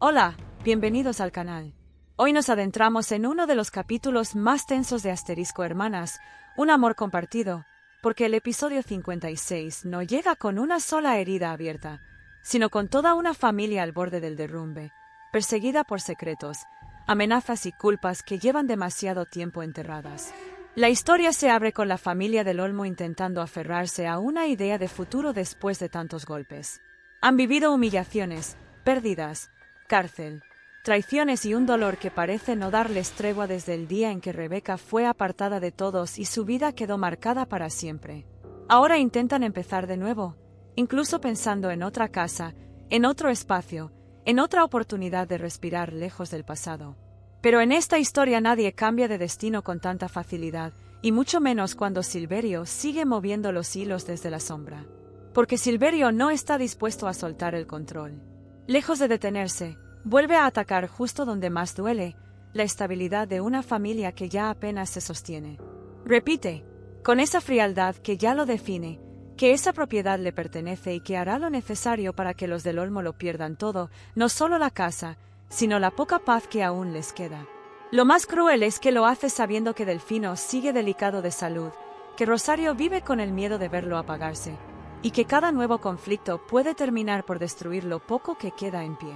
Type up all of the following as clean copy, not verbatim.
Hola, bienvenidos al canal. Hoy nos adentramos en uno de los capítulos más tensos de Asterisco Hermanas, un amor compartido, porque el episodio 56 no llega con una sola herida abierta, sino con toda una familia al borde del derrumbe, perseguida por secretos, amenazas y culpas que llevan demasiado tiempo enterradas. La historia se abre con la familia del Olmo intentando aferrarse a una idea de futuro después de tantos golpes. Han vivido humillaciones, pérdidas, cárcel, traiciones y un dolor que parece no darles tregua desde el día en que Rebeca fue apartada de todos y su vida quedó marcada para siempre. Ahora intentan empezar de nuevo, incluso pensando en otra casa, en otro espacio, en otra oportunidad de respirar lejos del pasado. Pero en esta historia nadie cambia de destino con tanta facilidad, y mucho menos cuando Silverio sigue moviendo los hilos desde la sombra. Porque Silverio no está dispuesto a soltar el control. Lejos de detenerse, vuelve a atacar justo donde más duele, la estabilidad de una familia que ya apenas se sostiene. Repite, con esa frialdad que ya lo define, que esa propiedad le pertenece y que hará lo necesario para que los del Olmo lo pierdan todo, no solo la casa, sino la poca paz que aún les queda. Lo más cruel es que lo hace sabiendo que Delfino sigue delicado de salud, que Rosario vive con el miedo de verlo apagarse, y que cada nuevo conflicto puede terminar por destruir lo poco que queda en pie.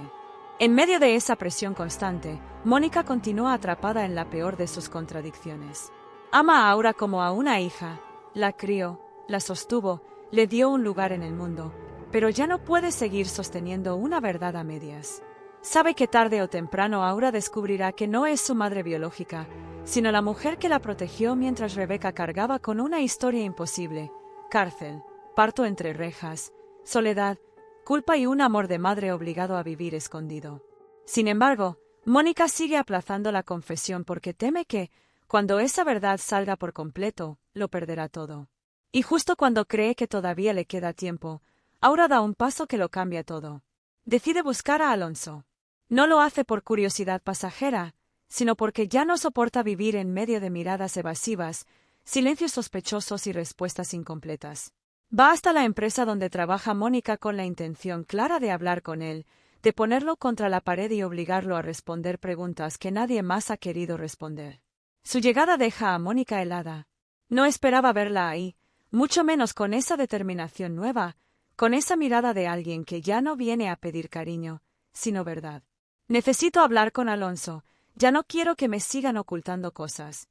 En medio de esa presión constante, Mónica continúa atrapada en la peor de sus contradicciones. Ama a Aura como a una hija, la crió, la sostuvo, le dio un lugar en el mundo, pero ya no puede seguir sosteniendo una verdad a medias. Sabe que tarde o temprano Aura descubrirá que no es su madre biológica, sino la mujer que la protegió mientras Rebeca cargaba con una historia imposible, cárcel, parto entre rejas, soledad, culpa y un amor de madre obligado a vivir escondido. Sin embargo, Mónica sigue aplazando la confesión porque teme que, cuando esa verdad salga por completo, lo perderá todo. Y justo cuando cree que todavía le queda tiempo, Aura da un paso que lo cambia todo. Decide buscar a Alonso. No lo hace por curiosidad pasajera, sino porque ya no soporta vivir en medio de miradas evasivas, silencios sospechosos y respuestas incompletas. Va hasta la empresa donde trabaja Mónica con la intención clara de hablar con él, de ponerlo contra la pared y obligarlo a responder preguntas que nadie más ha querido responder. Su llegada deja a Mónica helada. No esperaba verla ahí, mucho menos con esa determinación nueva, con esa mirada de alguien que ya no viene a pedir cariño, sino verdad. Necesito hablar con Alonso, ya no quiero que me sigan ocultando cosas.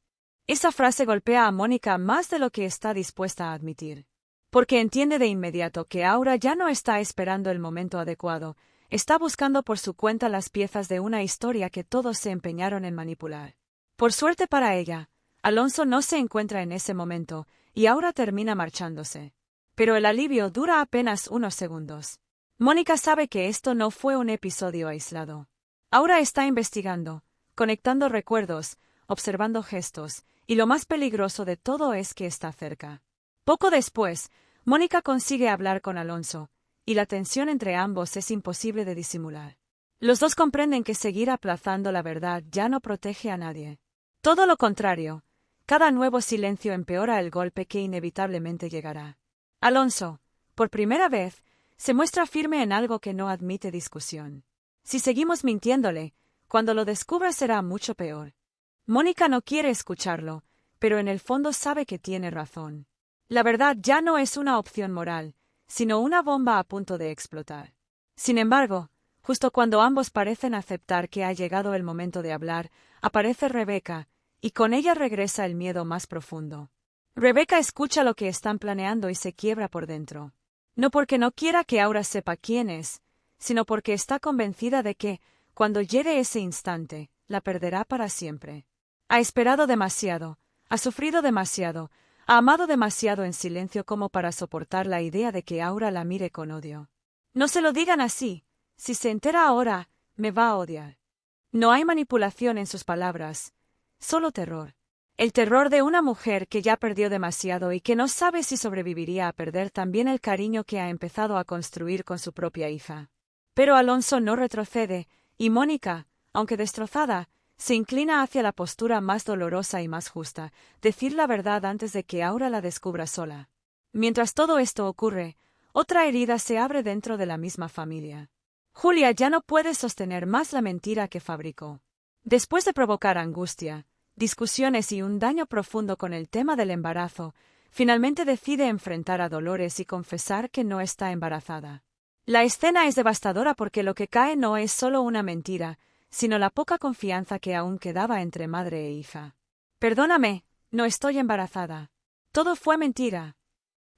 Esa frase golpea a Mónica más de lo que está dispuesta a admitir. Porque entiende de inmediato que Aura ya no está esperando el momento adecuado, está buscando por su cuenta las piezas de una historia que todos se empeñaron en manipular. Por suerte para ella, Alonso no se encuentra en ese momento, y Aura termina marchándose. Pero el alivio dura apenas unos segundos. Mónica sabe que esto no fue un episodio aislado. Aura está investigando, conectando recuerdos, observando gestos, y lo más peligroso de todo es que está cerca. Poco después, Mónica consigue hablar con Alonso, y la tensión entre ambos es imposible de disimular. Los dos comprenden que seguir aplazando la verdad ya no protege a nadie. Todo lo contrario, cada nuevo silencio empeora el golpe que inevitablemente llegará. Alonso, por primera vez, se muestra firme en algo que no admite discusión. Si seguimos mintiéndole, cuando lo descubra será mucho peor. Mónica no quiere escucharlo, pero en el fondo sabe que tiene razón. La verdad ya no es una opción moral, sino una bomba a punto de explotar. Sin embargo, justo cuando ambos parecen aceptar que ha llegado el momento de hablar, aparece Rebeca, y con ella regresa el miedo más profundo. Rebeca escucha lo que están planeando y se quiebra por dentro. No porque no quiera que Aura sepa quién es, sino porque está convencida de que, cuando llegue ese instante, la perderá para siempre. Ha esperado demasiado, ha sufrido demasiado, ha amado demasiado en silencio como para soportar la idea de que Aura la mire con odio. No se lo digan así, si se entera ahora, me va a odiar. No hay manipulación en sus palabras, solo terror. El terror de una mujer que ya perdió demasiado y que no sabe si sobreviviría a perder también el cariño que ha empezado a construir con su propia hija. Pero Alonso no retrocede, y Mónica, aunque destrozada, se inclina hacia la postura más dolorosa y más justa, decir la verdad antes de que Aura la descubra sola. Mientras todo esto ocurre, otra herida se abre dentro de la misma familia. Julia ya no puede sostener más la mentira que fabricó. Después de provocar angustia, discusiones y un daño profundo con el tema del embarazo, finalmente decide enfrentar a Dolores y confesar que no está embarazada. La escena es devastadora porque lo que cae no es solo una mentira, sino la poca confianza que aún quedaba entre madre e hija. Perdóname, no estoy embarazada. Todo fue mentira.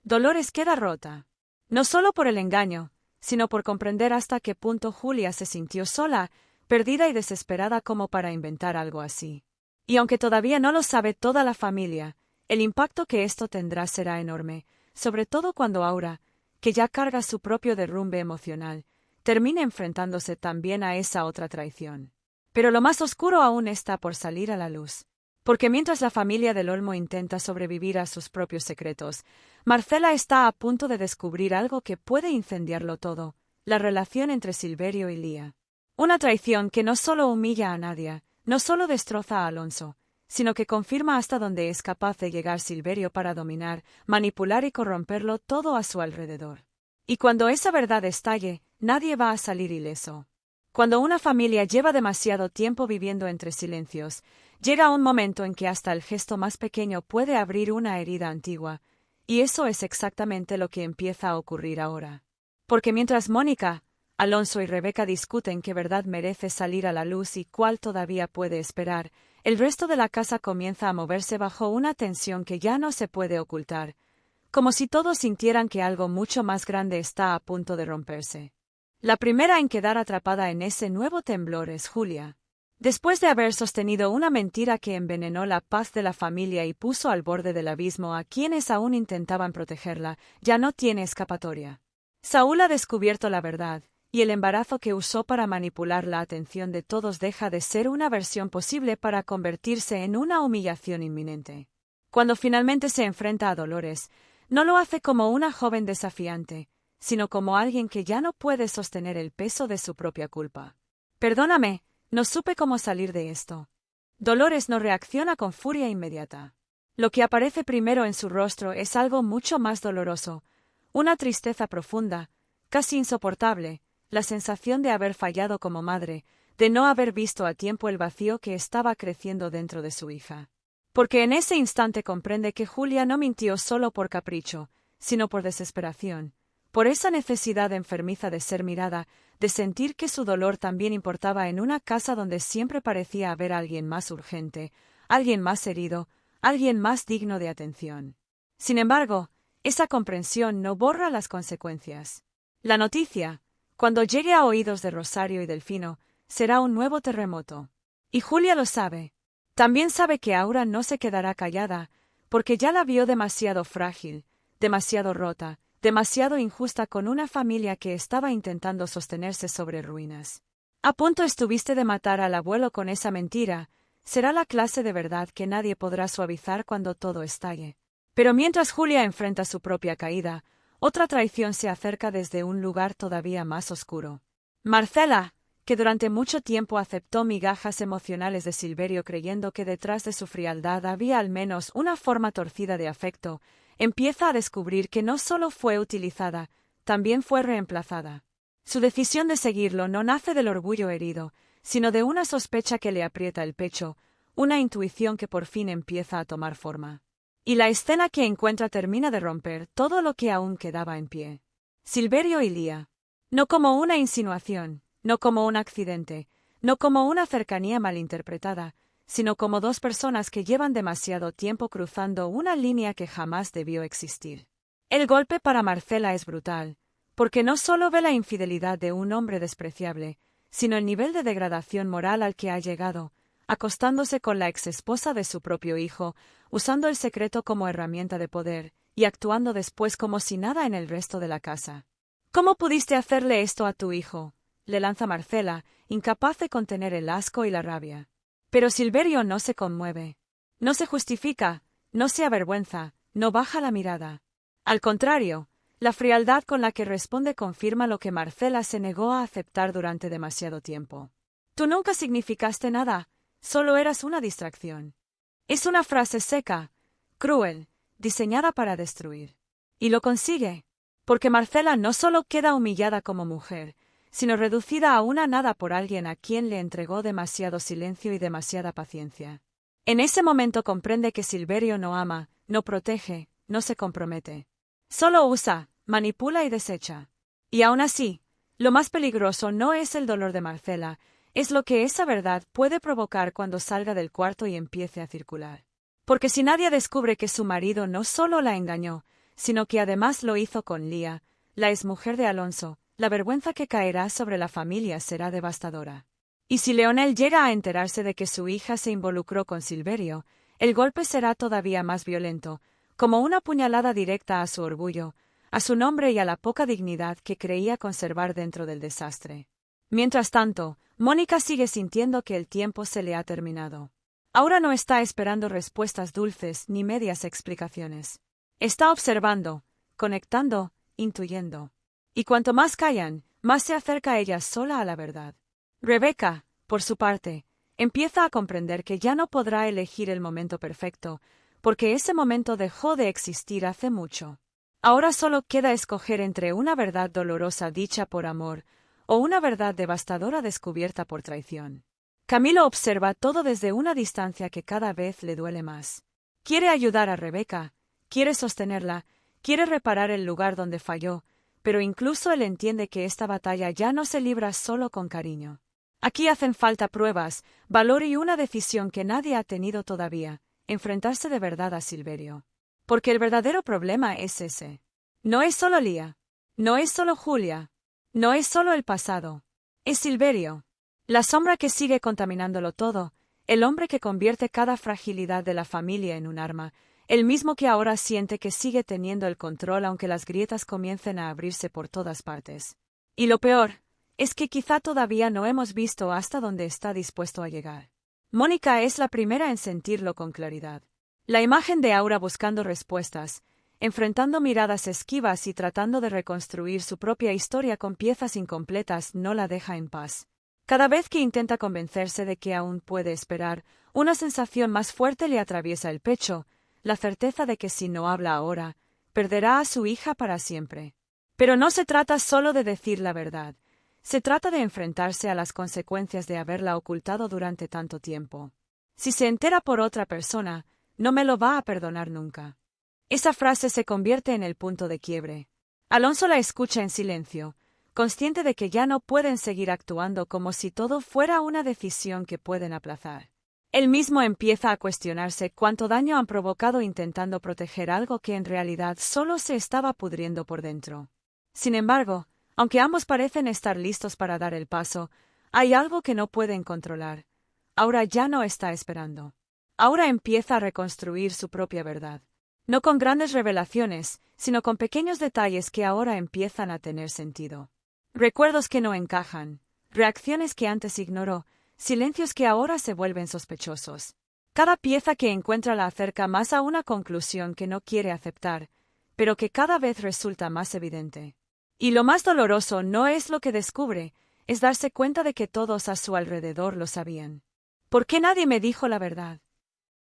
Dolores queda rota. No solo por el engaño, sino por comprender hasta qué punto Julia se sintió sola, perdida y desesperada como para inventar algo así. Y aunque todavía no lo sabe toda la familia, el impacto que esto tendrá será enorme, sobre todo cuando Aura, que ya carga su propio derrumbe emocional, termine enfrentándose también a esa otra traición. Pero lo más oscuro aún está por salir a la luz. Porque mientras la familia del Olmo intenta sobrevivir a sus propios secretos, Marcela está a punto de descubrir algo que puede incendiarlo todo: la relación entre Silverio y Lía. Una traición que no solo humilla a Nadia, no solo destroza a Alonso, sino que confirma hasta dónde es capaz de llegar Silverio para dominar, manipular y corromperlo todo a su alrededor. Y cuando esa verdad estalle, nadie va a salir ileso. Cuando una familia lleva demasiado tiempo viviendo entre silencios, llega un momento en que hasta el gesto más pequeño puede abrir una herida antigua, y eso es exactamente lo que empieza a ocurrir ahora. Porque mientras Mónica, Alonso y Rebeca discuten qué verdad merece salir a la luz y cuál todavía puede esperar, el resto de la casa comienza a moverse bajo una tensión que ya no se puede ocultar, como si todos sintieran que algo mucho más grande está a punto de romperse. La primera en quedar atrapada en ese nuevo temblor es Julia. Después de haber sostenido una mentira que envenenó la paz de la familia y puso al borde del abismo a quienes aún intentaban protegerla, ya no tiene escapatoria. Saúl ha descubierto la verdad, y el embarazo que usó para manipular la atención de todos deja de ser una versión posible para convertirse en una humillación inminente. Cuando finalmente se enfrenta a Dolores, no lo hace como una joven desafiante, sino como alguien que ya no puede sostener el peso de su propia culpa. Perdóname, no supe cómo salir de esto. Dolores no reacciona con furia inmediata. Lo que aparece primero en su rostro es algo mucho más doloroso, una tristeza profunda, casi insoportable, la sensación de haber fallado como madre, de no haber visto a tiempo el vacío que estaba creciendo dentro de su hija. Porque en ese instante comprende que Julia no mintió solo por capricho, sino por desesperación, por esa necesidad enfermiza de ser mirada, de sentir que su dolor también importaba en una casa donde siempre parecía haber alguien más urgente, alguien más herido, alguien más digno de atención. Sin embargo, esa comprensión no borra las consecuencias. La noticia, cuando llegue a oídos de Rosario y Delfino, será un nuevo terremoto. Y Julia lo sabe. También sabe que Aura no se quedará callada, porque ya la vio demasiado frágil, demasiado rota, demasiado injusta con una familia que estaba intentando sostenerse sobre ruinas. A punto estuviste de matar al abuelo con esa mentira, será la clase de verdad que nadie podrá suavizar cuando todo estalle. Pero mientras Julia enfrenta su propia caída, otra traición se acerca desde un lugar todavía más oscuro. Marcela, que durante mucho tiempo aceptó migajas emocionales de Silverio creyendo que detrás de su frialdad había al menos una forma torcida de afecto, empieza a descubrir que no solo fue utilizada, también fue reemplazada. Su decisión de seguirlo no nace del orgullo herido, sino de una sospecha que le aprieta el pecho, una intuición que por fin empieza a tomar forma. Y la escena que encuentra termina de romper todo lo que aún quedaba en pie. Silverio y Lía. No como una insinuación, no como un accidente, no como una cercanía malinterpretada, sino como dos personas que llevan demasiado tiempo cruzando una línea que jamás debió existir. El golpe para Marcela es brutal, porque no solo ve la infidelidad de un hombre despreciable, sino el nivel de degradación moral al que ha llegado, acostándose con la exesposa de su propio hijo, usando el secreto como herramienta de poder, y actuando después como si nada en el resto de la casa. ¿Cómo pudiste hacerle esto a tu hijo?, le lanza Marcela, incapaz de contener el asco y la rabia. Pero Silverio no se conmueve. No se justifica, no se avergüenza, no baja la mirada. Al contrario, la frialdad con la que responde confirma lo que Marcela se negó a aceptar durante demasiado tiempo. Tú nunca significaste nada, solo eras una distracción. Es una frase seca, cruel, diseñada para destruir. Y lo consigue, porque Marcela no solo queda humillada como mujer, sino reducida a una nada por alguien a quien le entregó demasiado silencio y demasiada paciencia. En ese momento comprende que Silverio no ama, no protege, no se compromete. Solo usa, manipula y desecha. Y aún así, lo más peligroso no es el dolor de Marcela, es lo que esa verdad puede provocar cuando salga del cuarto y empiece a circular. Porque si Nadia descubre que su marido no solo la engañó, sino que además lo hizo con Lía, la exmujer de Alonso, la vergüenza que caerá sobre la familia será devastadora. Y si Leonel llega a enterarse de que su hija se involucró con Silverio, el golpe será todavía más violento, como una puñalada directa a su orgullo, a su nombre y a la poca dignidad que creía conservar dentro del desastre. Mientras tanto, Mónica sigue sintiendo que el tiempo se le ha terminado. Aura no está esperando respuestas dulces ni medias explicaciones. Está observando, conectando, intuyendo. Y cuanto más callan, más se acerca ella sola a la verdad. Rebeca, por su parte, empieza a comprender que ya no podrá elegir el momento perfecto, porque ese momento dejó de existir hace mucho. Ahora solo queda escoger entre una verdad dolorosa dicha por amor, o una verdad devastadora descubierta por traición. Camilo observa todo desde una distancia que cada vez le duele más. Quiere ayudar a Rebeca, quiere sostenerla, quiere reparar el lugar donde falló, pero incluso él entiende que esta batalla ya no se libra solo con cariño. Aquí hacen falta pruebas, valor y una decisión que nadie ha tenido todavía, enfrentarse de verdad a Silverio. Porque el verdadero problema es ese. No es solo Lía, no es solo Julia, no es solo el pasado, es Silverio. La sombra que sigue contaminándolo todo, el hombre que convierte cada fragilidad de la familia en un arma, el mismo que ahora siente que sigue teniendo el control aunque las grietas comiencen a abrirse por todas partes. Y lo peor, es que quizá todavía no hemos visto hasta dónde está dispuesto a llegar. Mónica es la primera en sentirlo con claridad. La imagen de Aura buscando respuestas, enfrentando miradas esquivas y tratando de reconstruir su propia historia con piezas incompletas no la deja en paz. Cada vez que intenta convencerse de que aún puede esperar, una sensación más fuerte le atraviesa el pecho, la certeza de que si no habla ahora, perderá a su hija para siempre. Pero no se trata solo de decir la verdad. Se trata de enfrentarse a las consecuencias de haberla ocultado durante tanto tiempo. Si se entera por otra persona, no me lo va a perdonar nunca. Esa frase se convierte en el punto de quiebre. Alonso la escucha en silencio, consciente de que ya no pueden seguir actuando como si todo fuera una decisión que pueden aplazar. Él mismo empieza a cuestionarse cuánto daño han provocado intentando proteger algo que en realidad solo se estaba pudriendo por dentro. Sin embargo, aunque ambos parecen estar listos para dar el paso, hay algo que no pueden controlar. Aura ya no está esperando. Aura empieza a reconstruir su propia verdad. No con grandes revelaciones, sino con pequeños detalles que ahora empiezan a tener sentido. Recuerdos que no encajan, reacciones que antes ignoró, silencios que ahora se vuelven sospechosos. Cada pieza que encuentra la acerca más a una conclusión que no quiere aceptar, pero que cada vez resulta más evidente. Y lo más doloroso no es lo que descubre, es darse cuenta de que todos a su alrededor lo sabían. ¿Por qué nadie me dijo la verdad?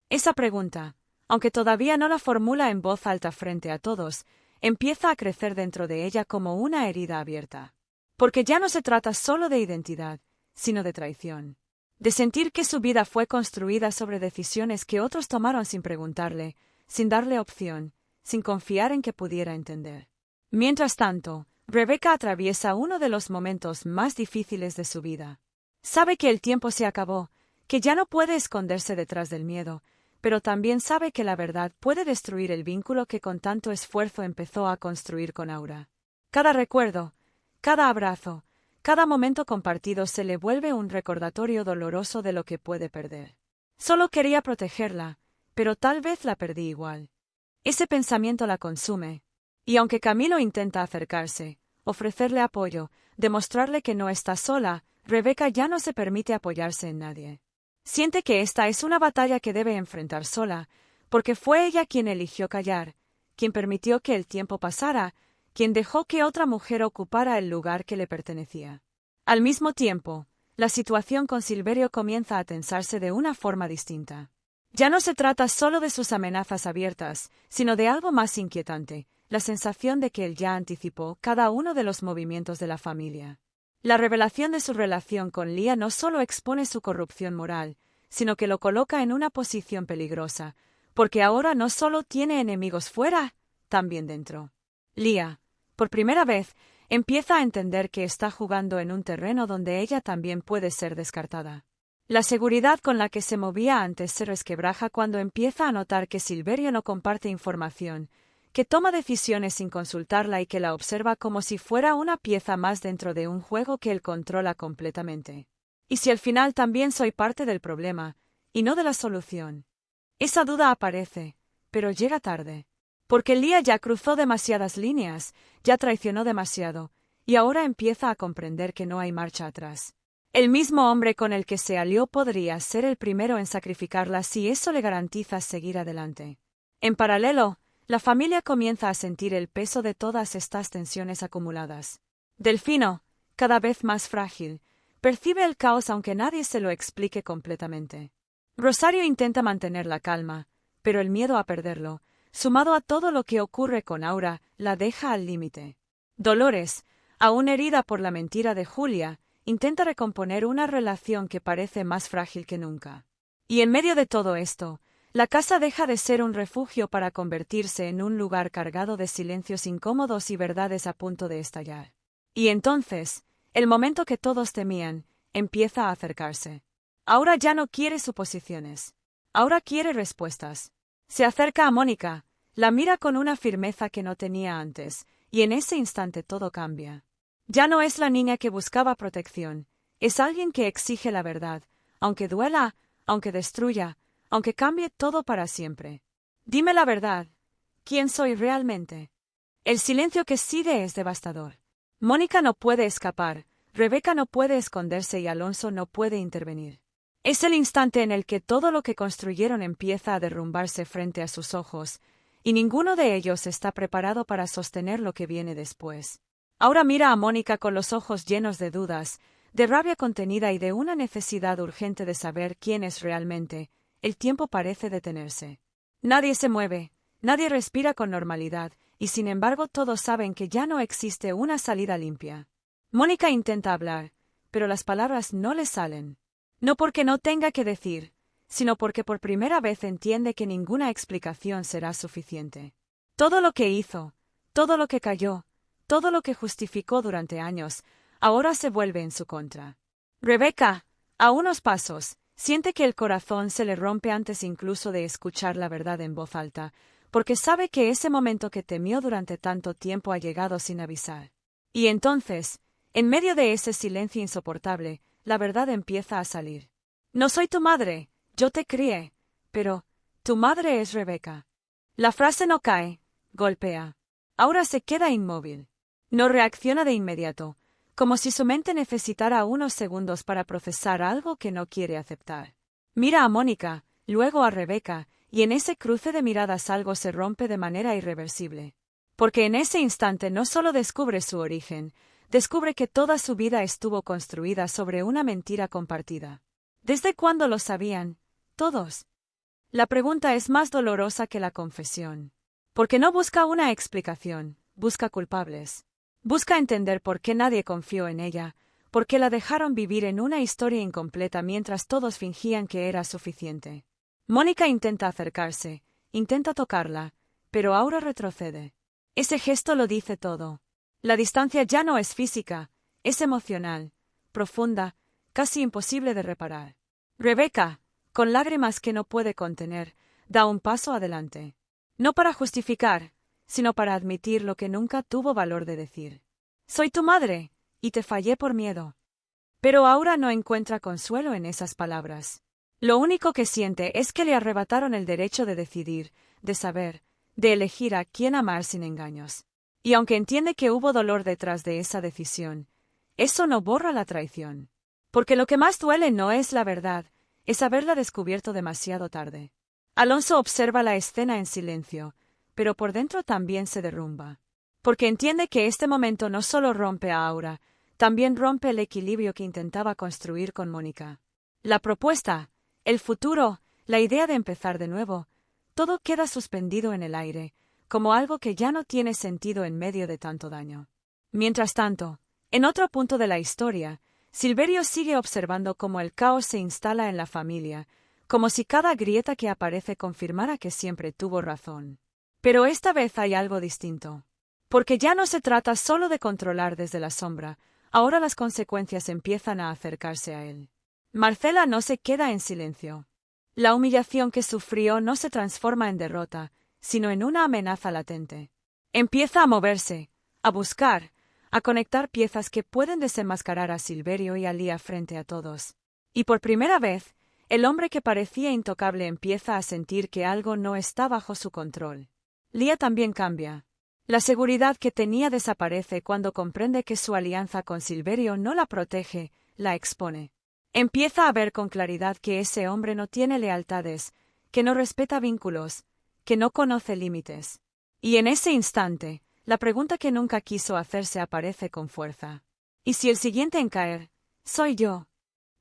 Esa pregunta, aunque todavía no la formula en voz alta frente a todos, empieza a crecer dentro de ella como una herida abierta. Porque ya no se trata solo de identidad, sino de traición. De sentir que su vida fue construida sobre decisiones que otros tomaron sin preguntarle, sin darle opción, sin confiar en que pudiera entender. Mientras tanto, Rebeca atraviesa uno de los momentos más difíciles de su vida. Sabe que el tiempo se acabó, que ya no puede esconderse detrás del miedo, pero también sabe que la verdad puede destruir el vínculo que con tanto esfuerzo empezó a construir con Aura. Cada recuerdo, cada abrazo, cada momento compartido se le vuelve un recordatorio doloroso de lo que puede perder. Solo quería protegerla, pero tal vez la perdí igual. Ese pensamiento la consume. Y aunque Camilo intenta acercarse, ofrecerle apoyo, demostrarle que no está sola, Rebeca ya no se permite apoyarse en nadie. Siente que esta es una batalla que debe enfrentar sola, porque fue ella quien eligió callar, quien permitió que el tiempo pasara, quien dejó que otra mujer ocupara el lugar que le pertenecía. Al mismo tiempo, la situación con Silverio comienza a tensarse de una forma distinta. Ya no se trata solo de sus amenazas abiertas, sino de algo más inquietante, la sensación de que él ya anticipó cada uno de los movimientos de la familia. La revelación de su relación con Leah no solo expone su corrupción moral, sino que lo coloca en una posición peligrosa, porque ahora no solo tiene enemigos fuera, también dentro. Leah, por primera vez, empieza a entender que está jugando en un terreno donde ella también puede ser descartada. La seguridad con la que se movía antes se resquebraja cuando empieza a notar que Silverio no comparte información, que toma decisiones sin consultarla y que la observa como si fuera una pieza más dentro de un juego que él controla completamente. ¿Y si al final también soy parte del problema, y no de la solución? Esa duda aparece, pero llega tarde. Porque Leah ya cruzó demasiadas líneas, ya traicionó demasiado, y ahora empieza a comprender que no hay marcha atrás. El mismo hombre con el que se alió podría ser el primero en sacrificarla si eso le garantiza seguir adelante. En paralelo, la familia comienza a sentir el peso de todas estas tensiones acumuladas. Delfino, cada vez más frágil, percibe el caos aunque nadie se lo explique completamente. Rosario intenta mantener la calma, pero el miedo a perderlo, sumado a todo lo que ocurre con Aura, la deja al límite. Dolores, aún herida por la mentira de Julia, intenta recomponer una relación que parece más frágil que nunca. Y en medio de todo esto, la casa deja de ser un refugio para convertirse en un lugar cargado de silencios incómodos y verdades a punto de estallar. Y entonces, el momento que todos temían, empieza a acercarse. Ahora ya no quiere suposiciones. Ahora quiere respuestas. Se acerca a Mónica, la mira con una firmeza que no tenía antes, y en ese instante todo cambia. Ya no es la niña que buscaba protección, es alguien que exige la verdad, aunque duela, aunque destruya, aunque cambie todo para siempre. Dime la verdad. ¿Quién soy realmente? El silencio que sigue es devastador. Mónica no puede escapar, Rebeca no puede esconderse y Alonso no puede intervenir. Es el instante en el que todo lo que construyeron empieza a derrumbarse frente a sus ojos, y ninguno de ellos está preparado para sostener lo que viene después. Ahora mira a Mónica con los ojos llenos de dudas, de rabia contenida y de una necesidad urgente de saber quién es realmente. El tiempo parece detenerse. Nadie se mueve, nadie respira con normalidad, y sin embargo todos saben que ya no existe una salida limpia. Mónica intenta hablar, pero las palabras no le salen. No porque no tenga que decir, sino porque por primera vez entiende que ninguna explicación será suficiente. Todo lo que hizo, todo lo que cayó, todo lo que justificó durante años, ahora se vuelve en su contra. Rebeca, a unos pasos, siente que el corazón se le rompe antes incluso de escuchar la verdad en voz alta, porque sabe que ese momento que temió durante tanto tiempo ha llegado sin avisar. Y entonces, en medio de ese silencio insoportable, la verdad empieza a salir. No soy tu madre, yo te crié, pero tu madre es Rebeca. La frase no cae, golpea. Aura se queda inmóvil. No reacciona de inmediato, como si su mente necesitara unos segundos para procesar algo que no quiere aceptar. Mira a Mónica, luego a Rebeca, y en ese cruce de miradas algo se rompe de manera irreversible. Porque en ese instante no solo descubre su origen, descubre que toda su vida estuvo construida sobre una mentira compartida. ¿Desde cuándo lo sabían? Todos. La pregunta es más dolorosa que la confesión. Porque no busca una explicación, busca culpables. Busca entender por qué nadie confió en ella, por qué la dejaron vivir en una historia incompleta mientras todos fingían que era suficiente. Mónica intenta acercarse, intenta tocarla, pero Aura retrocede. Ese gesto lo dice todo. La distancia ya no es física, es emocional, profunda, casi imposible de reparar. Rebeca, con lágrimas que no puede contener, da un paso adelante. No para justificar, sino para admitir lo que nunca tuvo valor de decir. Soy tu madre, y te fallé por miedo. Pero Aura no encuentra consuelo en esas palabras. Lo único que siente es que le arrebataron el derecho de decidir, de saber, de elegir a quién amar sin engaños. Y aunque entiende que hubo dolor detrás de esa decisión, eso no borra la traición. Porque lo que más duele no es la verdad, es haberla descubierto demasiado tarde. Alonso observa la escena en silencio, pero por dentro también se derrumba. Porque entiende que este momento no solo rompe a Aura, también rompe el equilibrio que intentaba construir con Mónica. La propuesta, el futuro, la idea de empezar de nuevo, todo queda suspendido en el aire, como algo que ya no tiene sentido en medio de tanto daño. Mientras tanto, En otro punto de la historia, Silverio sigue observando cómo el caos se instala en la familia, como si cada grieta que aparece confirmara que siempre tuvo razón. Pero esta vez hay algo distinto. Porque ya no se trata solo de controlar desde la sombra, ahora las consecuencias empiezan a acercarse a él. Marcela no se queda en silencio. La humillación que sufrió no se transforma en derrota, sino en una amenaza latente. Empieza a moverse, a buscar, a conectar piezas que pueden desenmascarar a Silverio y a Lía frente a todos. Y por primera vez, el hombre que parecía intocable empieza a sentir que algo no está bajo su control. Lía también cambia. La seguridad que tenía desaparece cuando comprende que su alianza con Silverio no la protege, la expone. Empieza a ver con claridad que ese hombre no tiene lealtades, que no respeta vínculos, que no conoce límites. Y en ese instante, la pregunta que nunca quiso hacerse aparece con fuerza. ¿Y si el siguiente en caer, soy yo?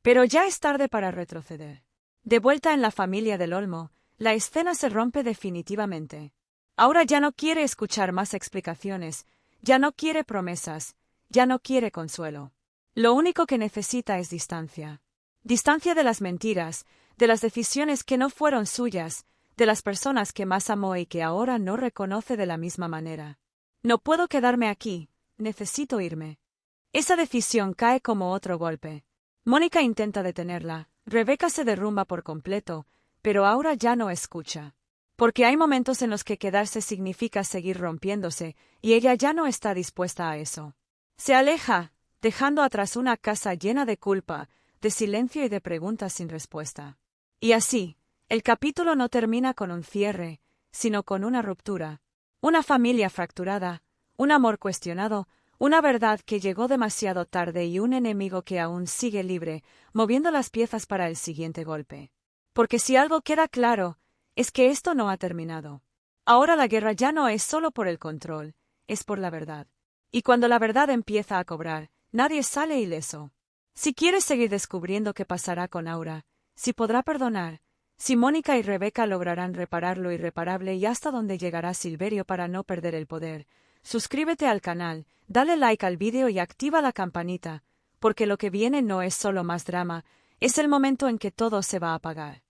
Pero ya es tarde para retroceder. De vuelta en la familia del Olmo, la escena se rompe definitivamente. Ahora ya no quiere escuchar más explicaciones, ya no quiere promesas, ya no quiere consuelo. Lo único que necesita es distancia. Distancia de las mentiras, de las decisiones que no fueron suyas, de las personas que más amó y que ahora no reconoce de la misma manera. No puedo quedarme aquí, necesito irme. Esa decisión cae como otro golpe. Mónica intenta detenerla, Rebeca se derrumba por completo, pero ahora ya no escucha. Porque hay momentos en los que quedarse significa seguir rompiéndose, y ella ya no está dispuesta a eso. Se aleja, dejando atrás una casa llena de culpa, de silencio y de preguntas sin respuesta. Y así, el capítulo no termina con un cierre, sino con una ruptura. Una familia fracturada, un amor cuestionado, una verdad que llegó demasiado tarde y un enemigo que aún sigue libre, moviendo las piezas para el siguiente golpe. Porque si algo queda claro, es que esto no ha terminado. Ahora la guerra ya no es solo por el control, es por la verdad. Y cuando la verdad empieza a cobrar, nadie sale ileso. Si quieres seguir descubriendo qué pasará con Aura, si podrá perdonar, si Mónica y Rebeca lograrán reparar lo irreparable y hasta dónde llegará Silverio para no perder el poder, suscríbete al canal, dale like al vídeo y activa la campanita, porque lo que viene no es solo más drama, es el momento en que todo se va a apagar.